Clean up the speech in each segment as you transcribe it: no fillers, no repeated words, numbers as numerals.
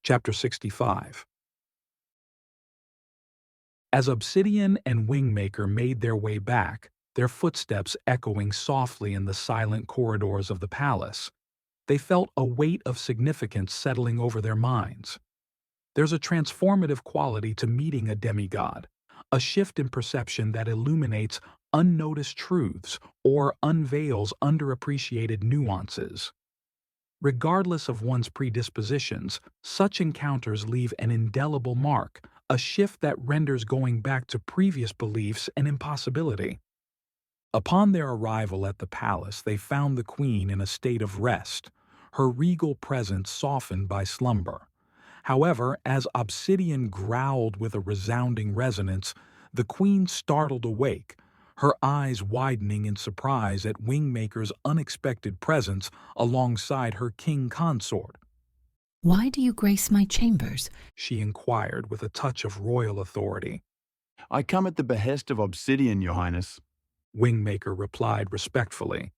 Chapter 65. As Obsidian and Wingmaker made their way back, their footsteps echoing softly in the silent corridors of the palace, they felt a weight of significance settling over their minds. There's a transformative quality to meeting a demigod, a shift in perception that illuminates unnoticed truths or unveils underappreciated nuances. Regardless of one's predispositions, such encounters leave an indelible mark, a shift that renders going back to previous beliefs an impossibility. Upon their arrival at the palace, they found the queen in a state of rest, her regal presence softened by slumber. However, as Obsidian growled with a resounding resonance, the queen startled awake, her eyes widening in surprise at Wingmaker's unexpected presence alongside her king consort. "Why do you grace my chambers?" she inquired with a touch of royal authority. "I come at the behest of Obsidian, Your Highness." Wingmaker replied respectfully.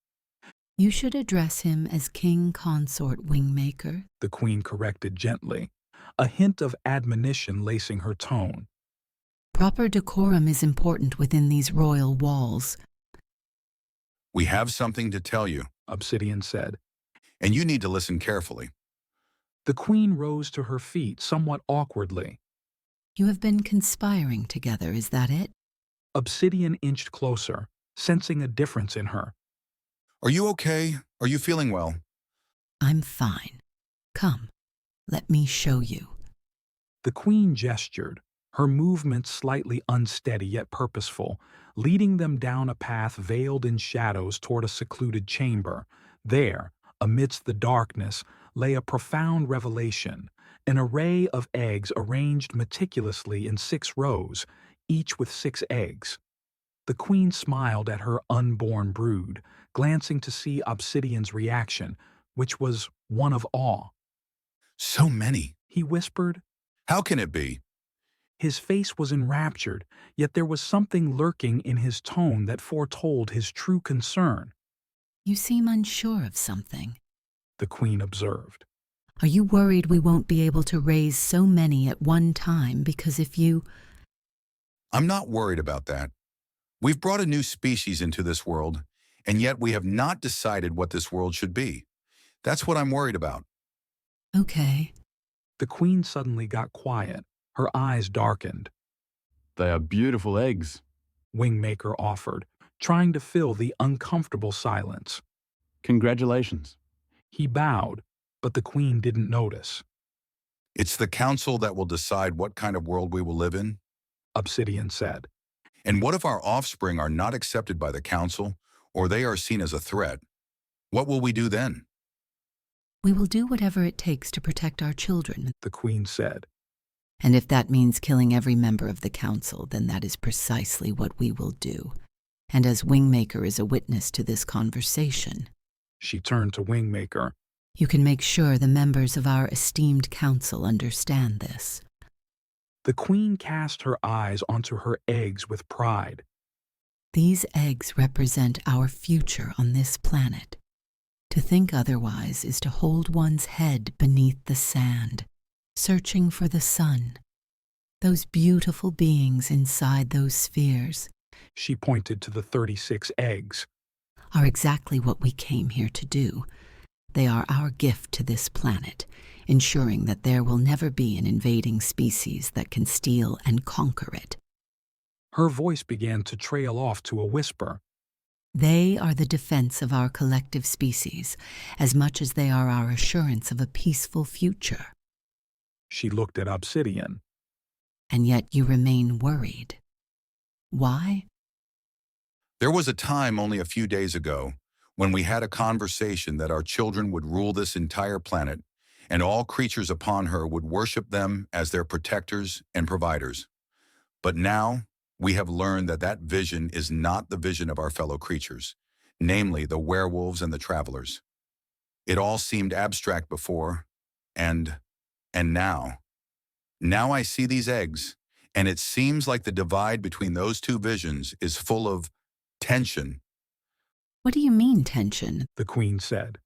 "You should address him as king consort, Wingmaker," the queen corrected gently, a hint of admonition lacing her tone. "Proper decorum is important within these royal walls." "We have something to tell you," Obsidian said. "and you need to listen carefully." The queen rose to her feet somewhat awkwardly. "You have been conspiring together, is that it?" Obsidian inched closer, sensing a difference in her. "Are you okay? Are you feeling well?" "I'm fine. Come, let me show you." The queen gestured, her movements slightly unsteady yet purposeful, leading them down a path veiled in shadows toward a secluded chamber. There, amidst the darkness, lay a profound revelation, an array of eggs arranged meticulously in 6 rows, each with 6 eggs. The queen smiled at her unborn brood, glancing to see Obsidian's reaction, which was one of awe. "So many," he whispered. "How can it be?" His face was enraptured, yet there was something lurking in his tone that foretold his true concern. "You seem unsure of something," the queen observed. "Are you worried we won't be able to raise so many at one time because if you—" "I'm not worried about that. We've brought a new species into this world, and yet we have not decided what this world should be. That's what I'm worried about." "Okay." The queen suddenly got quiet, her eyes darkened. "They are beautiful eggs." Wingmaker offered, trying to fill the uncomfortable silence. "Congratulations." He bowed, but the queen didn't notice. "It's the council that will decide what kind of world we will live in." Obsidian said. "And what if our offspring are not accepted by the council, or they are seen as a threat? What will we do then?" "We will do whatever it takes to protect our children," the queen said. "and if that means killing every member of the council, then that is precisely what we will do. And as Wingmaker is a witness to this conversation," she turned to Wingmaker, "you can make sure the members of our esteemed council understand this." The queen cast her eyes onto her eggs with pride. "These eggs represent our future on this planet. To think otherwise is to hold one's head beneath the sand, searching for the sun. Those beautiful beings inside those spheres," she pointed to the 36 eggs, "are exactly what we came here to do. They are our gift to this planet, ensuring that there will never be an invading species that can steal and conquer it." Her voice began to trail off to a whisper. "They are the defense of our collective species, as much as they are our assurance of a peaceful future." She looked at Obsidian. "And yet you remain worried. Why?" "There was a time only a few days ago when we had a conversation that our children would rule this entire planet, and all creatures upon her would worship them as their protectors and providers. But now, we have learned that that vision is not the vision of our fellow creatures, namely the werewolves and the travelers. It all seemed abstract before, and now. Now I see these eggs, and it seems like the divide between those two visions is full of tension." "What do you mean, tension?" the queen said.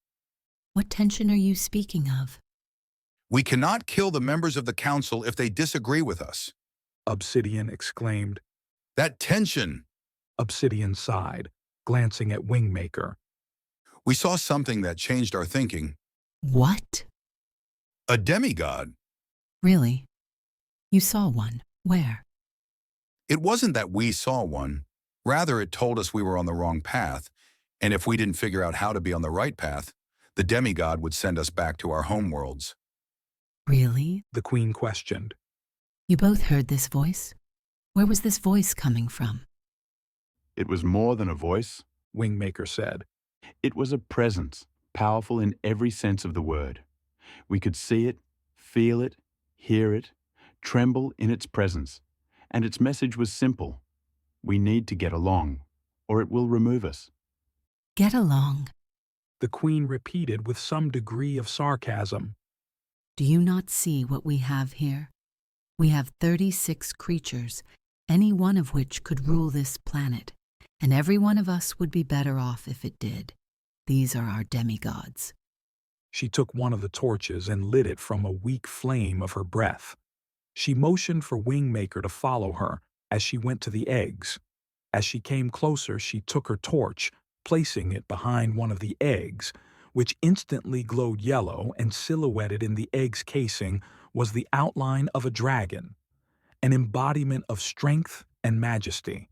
"What tension are you speaking of?" We cannot kill the members of the council if they disagree with us. Obsidian exclaimed. That tension! Obsidian sighed, glancing at WingMaker. We saw something that changed our thinking. What? A demigod. Really? You saw one. Where? It wasn't that we saw one. Rather, it told us we were on the wrong path, and if we didn't figure out how to be on the right path, the demigod would send us back to our homeworlds. Really? The Queen questioned. You both heard this voice? Where was this voice coming from? It was more than a voice. WingMaker said. It was a presence, powerful in every sense of the word. We could see it, feel it, hear it, tremble in its presence, and its message was simple. We need to get along, or it will remove us. Get along. The Queen repeated with some degree of sarcasm. Do you not see what we have here? We have 36 creatures, any one of which could rule this planet, and every one of us would be better off if it did. These are our demigods. She took one of the torches and lit it from a weak flame of her breath. She motioned for WingMaker to follow her as she went to the eggs. As she came closer, she took her torch, placing it behind one of the eggs, which instantly glowed yellow, and silhouetted in the egg's casing was the outline of a dragon, an embodiment of strength and majesty.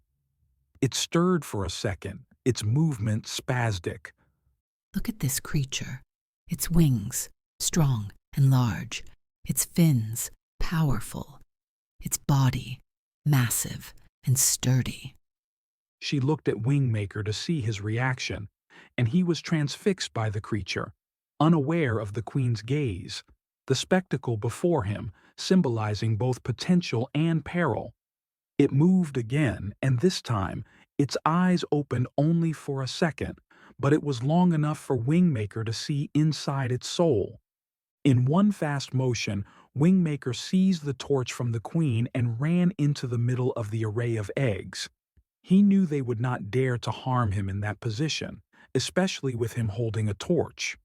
It stirred for a second, its movement spastic. Look at this creature. Its wings, strong and large. Its fins, powerful. Its body, massive and sturdy. She looked at WingMaker to see his reaction, and he was transfixed by the creature, unaware of the Queen's gaze, the spectacle before him symbolizing both potential and peril. It moved again, and this time its eyes opened only for a second, but it was long enough for WingMaker to see inside its soul. In one fast motion, WingMaker seized the torch from the Queen and ran into the middle of the array of eggs. He knew they would not dare to harm him in that position, especially with him holding a torch.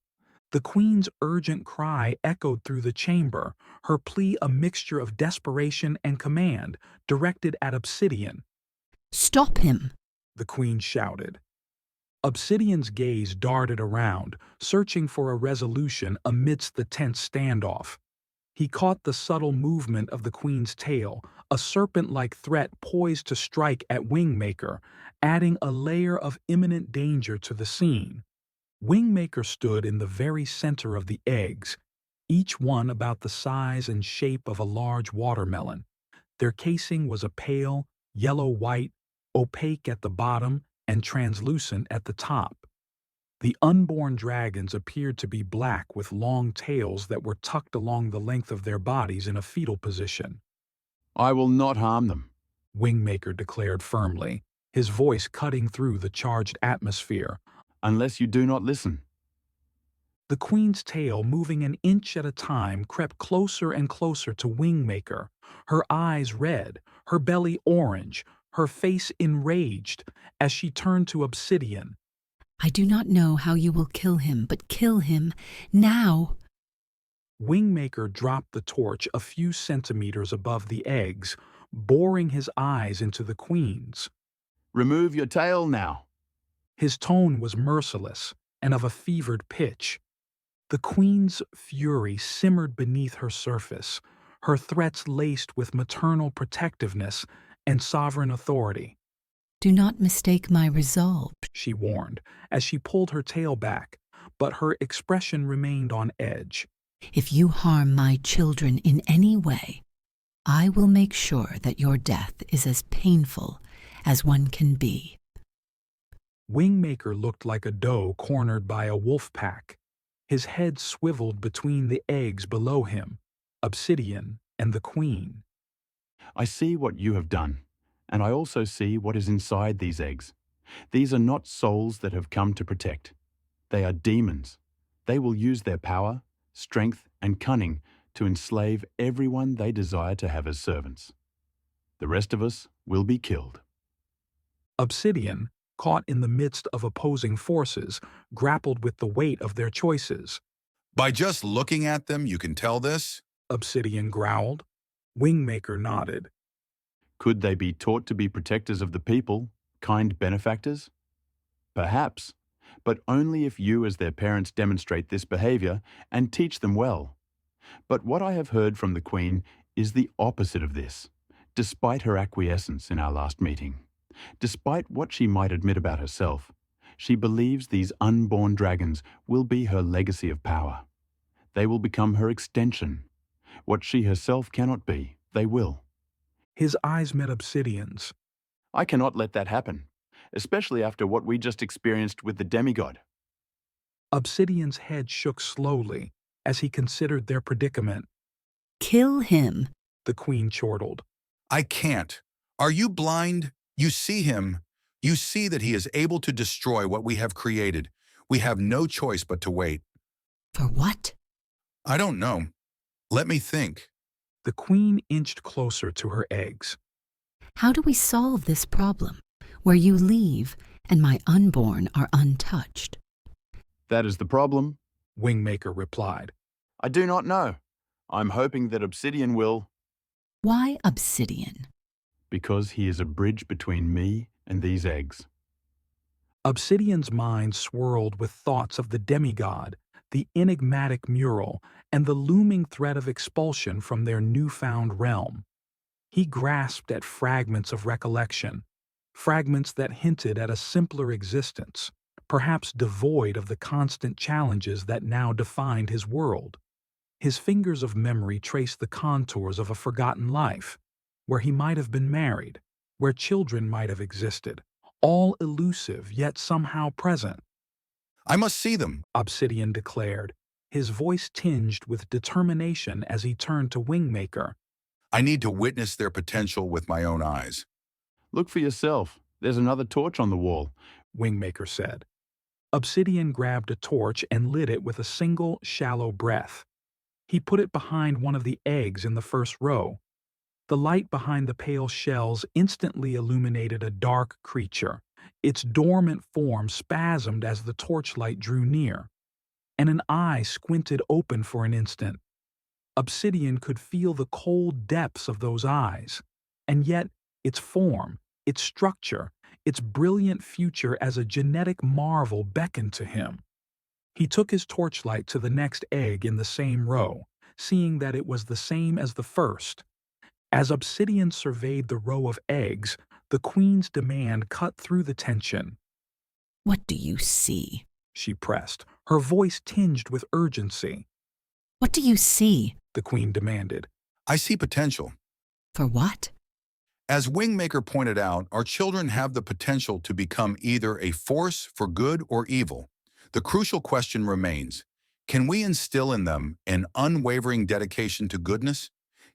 The Queen's urgent cry echoed through the chamber, her plea a mixture of desperation and command, directed at Obsidian. Stop him! The Queen shouted. Obsidian's gaze darted around, searching for a resolution amidst the tense standoff. He caught the subtle movement of the Queen's tail, a serpent-like threat poised to strike at WingMaker, adding a layer of imminent danger to the scene. WingMaker stood in the very center of the eggs, each one about the size and shape of a large watermelon. Their casing was a pale, yellow-white, opaque at the bottom and translucent at the top. The unborn dragons appeared to be black with long tails that were tucked along the length of their bodies in a fetal position. I will not harm them. WingMaker declared firmly, his voice cutting through the charged atmosphere. Unless you do not listen. The Queen's tail, moving an inch at a time, crept closer and closer to WingMaker, her eyes red, her belly orange, her face enraged, as she turned to Obsidian. I do not know how you will kill him, but kill him now. WingMaker dropped the torch a few centimeters above the eggs, boring his eyes into the Queen's. Remove your tail now. His tone was merciless and of a fevered pitch. The Queen's fury simmered beneath her surface, her threats laced with maternal protectiveness and sovereign authority. Do not mistake my resolve, she warned, as she pulled her tail back, but her expression remained on edge. If you harm my children in any way, I will make sure that your death is as painful as one can be. WingMaker looked like a doe cornered by a wolf pack. His head swiveled between the eggs below him, Obsidian and the Queen. I see what you have done, and I also see what is inside these eggs. These are not souls that have come to protect. They are demons. They will use their power, strength, and cunning to enslave everyone they desire to have as servants. The rest of us will be killed. Obsidian, caught in the midst of opposing forces, grappled with the weight of their choices. By just looking at them, you can tell this? Obsidian growled. Wingmaker nodded. Could they be taught to be protectors of the people, kind benefactors? Perhaps, but only if you as their parents demonstrate this behavior and teach them well. But what I have heard from the Queen is the opposite of this, despite her acquiescence in our last meeting. Despite what she might admit about herself, she believes these unborn dragons will be her legacy of power. They will become her extension. What she herself cannot be, they will. His eyes met Obsidian's. I cannot let that happen, especially after what we just experienced with the demigod. Obsidian's head shook slowly as he considered their predicament. Kill him. The Queen chortled. I can't. Are you blind? You see him. You see that he is able to destroy what we have created. We have no choice but to wait. For what? I don't know. Let me think. The Queen inched closer to her eggs. How do we solve this problem, where you leave and my unborn are untouched? That is the problem. Wingmaker replied. I do not know. I'm hoping that Obsidian will, Why Obsidian? because he is a bridge between me and these eggs. Obsidian's mind swirled with thoughts of the demigod, the enigmatic mural, and the looming threat of expulsion from their newfound realm. He grasped at fragments of recollection, fragments that hinted at a simpler existence, perhaps devoid of the constant challenges that now defined his world. His fingers of memory traced the contours of a forgotten life, where he might have been married, where children might have existed, all elusive yet somehow present. I must see them. Obsidian declared, his voice tinged with determination as he turned to Wingmaker. I need to witness their potential with my own eyes. Look for yourself. There's another torch on the wall. Wingmaker said. Obsidian grabbed a torch and lit it with a single, shallow breath. He put it behind one of the eggs in the first row. The light behind the pale shells instantly illuminated a dark creature. Its dormant form spasmed as the torchlight drew near, and an eye squinted open for an instant. Obsidian could feel the cold depths of those eyes, and yet its form, its structure, its brilliant future as a genetic marvel beckoned to him. He took his torchlight to the next egg in the same row, seeing that it was the same as the first. As Obsidian surveyed the row of eggs, the Queen's demand cut through the tension. What do you see? She pressed, her voice tinged with urgency. What do you see? The Queen demanded. I see potential. For what? As Wingmaker pointed out, our children have the potential to become either a force for good or evil. The crucial question remains, can we instill in them an unwavering dedication to goodness?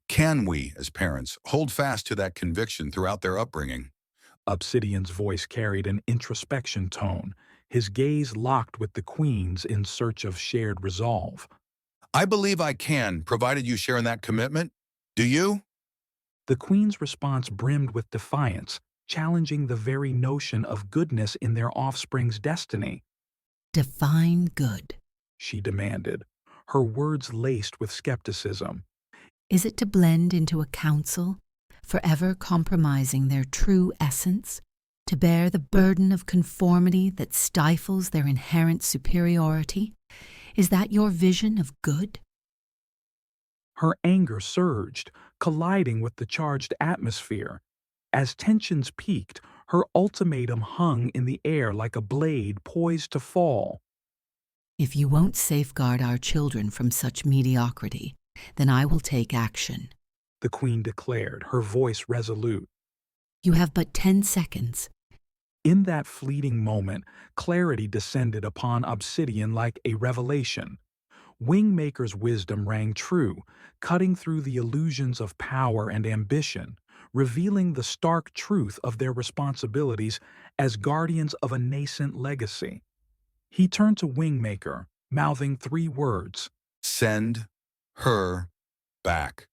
Can we, as parents, hold fast to that conviction throughout their upbringing? Obsidian's voice carried an introspection tone, his gaze locked with the Queen's in search of shared resolve. I believe I can, provided you share in that commitment. Do you? The Queen's response brimmed with defiance, challenging the very notion of goodness in their offspring's destiny. Define good. She demanded, her words laced with skepticism. Is it to blend into a council, forever compromising their true essence, to bear the burden of conformity that stifles their inherent superiority? Is that your vision of good? Her anger surged, colliding with the charged atmosphere. As tensions peaked, her ultimatum hung in the air like a blade poised to fall. If you won't safeguard our children from such mediocrity, then I will take action, the Queen declared, her voice resolute. You have but 10 seconds. In that fleeting moment, clarity descended upon Obsidian like a revelation. Wingmaker's wisdom rang true, cutting through the illusions of power and ambition, revealing the stark truth of their responsibilities as guardians of a nascent legacy. He turned to Wingmaker, mouthing 3 words. Send her back.